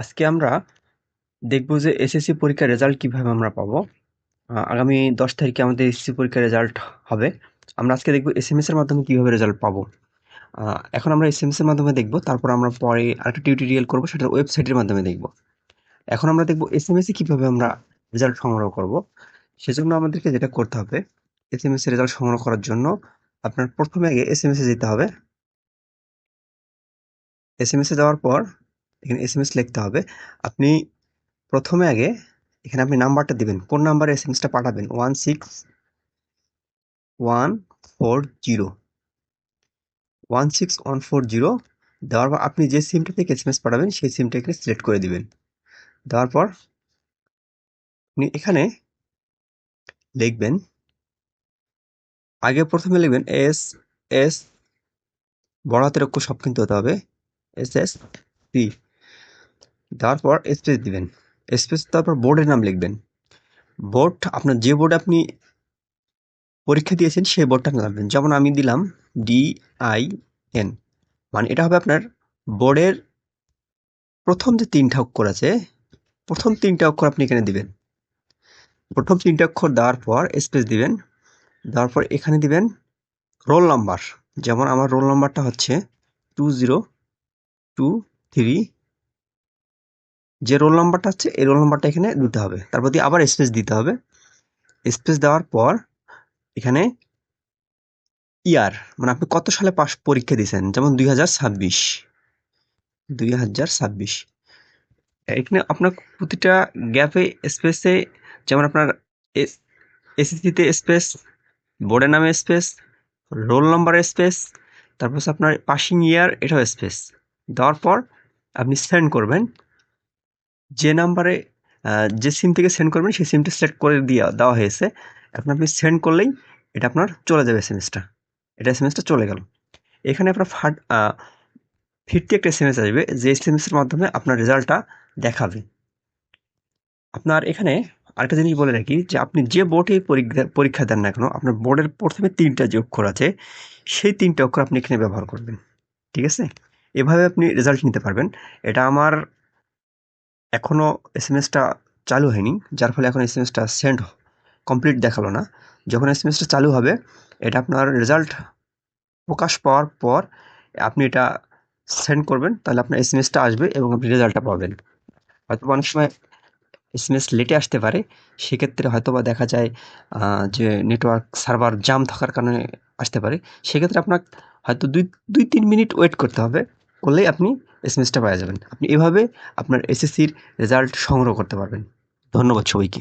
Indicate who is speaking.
Speaker 1: আজকে আমরা দেখব যে এসএসসি পরীক্ষার রেজাল্ট কিভাবে আমরা পাবো। আগামী 10 তারিখে আমাদের এসএসসি পরীক্ষার রেজাল্ট হবে। আমরা আজকে দেখব এসএমএস এর মাধ্যমে কিভাবে রেজাল্ট পাবো। এখন আমরা এসএমএস এর মাধ্যমে দেখব, তারপর আমরা পরে আরেকটা টিউটোরিয়াল করব, সেটা ওয়েবসাইটের মাধ্যমে দেখব। এখন আমরা দেখব এসএমএস এ কিভাবে আমরা রেজাল্ট সংগ্রহ করব। সেজন্য আমাদেরকে যেটা করতে হবে, এসএমএস এর রেজাল্ট সংগ্রহ করার জন্য আপনার প্রথমে আগে এসএমএস এ যেতে হবে। এসএমএস এ যাওয়ার পর এখানে এসএমএস লিখতে হবে। আপনি প্রথমে আগে এখানে আপনি নাম্বারটা দিবেন, কোন নাম্বারে এসএমএসটা পাঠাবেন। 16140 16140 দেওয়ার পর আপনি যে সিমটা থেকে এসএমএস পাঠাবেন সেই সিমটা এখানে সিলেক্ট করে দিবেন। দেওয়ার পর আপনি এখানে লিখবেন, আগে প্রথমে লিখবেন এস এস, বড় হাতের অক্ষর সব কিন্তু হতে হবে, SSP। দেওয়ার পর স্পেস দিবেন, স্পেস তারপর বোর্ডের নাম লিখবেন। বোর্ড আপনার যে বোর্ডে আপনি পরীক্ষা দিয়েছেন সেই বোর্ডটা লাগবেন। যেমন আমি দিলাম DIN, মানে এটা হবে আপনার বোর্ডের প্রথম যে 3টা অক্ষর আছে, প্রথম 3টা অক্ষর আপনি এখানে দিবেন। প্রথম 3টা অক্ষর দেওয়ার পর স্পেস দিবেন। দেওয়ার পর এখানে দিবেন রোল নাম্বার। যেমন আমার রোল নাম্বারটা হচ্ছে 2023। যে রোল নাম্বারটা হচ্ছে এই রোল নাম্বারটা এখানে দিতে হবে। তারপর দিয়ে আবার স্পেস দিতে হবে। স্পেস দেওয়ার পর এখানে ইয়ার, মানে আপনি কত সালে পাস পরীক্ষা দিয়েছেন, যেমন 2026। এখানে আপনার প্রতিটা গ্যাপে স্পেসে, যেমন আপনার এসএসসিতে স্পেস, বোর্ডের নামে স্পেস, রোল নাম্বারে স্পেস, তারপর হচ্ছে আপনার পাসিং ইয়ার, এটাও স্পেস দেওয়ার পর আপনি সেন্ড করবেন। যে নাম্বারে যে সিম থেকে সেন্ড করবেন সেই সিমটা সিলেক্ট করে দেওয়া হয়েছে। এখন আপনি সেন্ড করলেই এটা আপনার চলে যাবে এসএমএসটা। এটা এসএমএসটা চলে গেল। এখানে আপনার ফিরতি একটা এসএমএস আসবে, যে এসএমএসের মাধ্যমে আপনার রেজাল্টটা দেখাবে। আপনার এখানে আরেকটা জিনিস বলে রাখি, যে আপনি যে বোর্ডে পরীক্ষা দেন না কেন, আপনার বোর্ডের প্রথমে 3টা যে অক্ষর আছে সেই 3টা অক্ষর আপনি এখানে ব্যবহার করবেন। ঠিক আছে? এভাবে আপনি রেজাল্ট নিতে পারবেন। এটা আমার এখনও এসএমএসটা চালু হয়নি, যার ফলে এখন এসএমএসটা সেন্ড কমপ্লিট দেখালো না। যখন এসএমএসটা চালু হবে, এটা আপনার রেজাল্ট প্রকাশ পাওয়ার পর আপনি এটা সেন্ড করবেন, তাহলে আপনার এসএমএসটা আসবে এবং আপনি রেজাল্টটা পাবেন। হয়তো অনেক সময় এসএমএস লেটে আসতে পারে, সেক্ষেত্রে হয়তোবা দেখা যায় যে নেটওয়ার্ক সার্ভার জাম থাকার কারণে আসতে পারে। সেক্ষেত্রে আপনার হয়তো 2-3 মিনিট ওয়েট করতে হবে, করলেই আপনি এসএমএসটা পেয়ে যাবেন। আপনি এভাবে আপনার এসএসসির রেজাল্ট সংগ্রহ করতে পারবেন। ধন্যবাদ সবাইকে।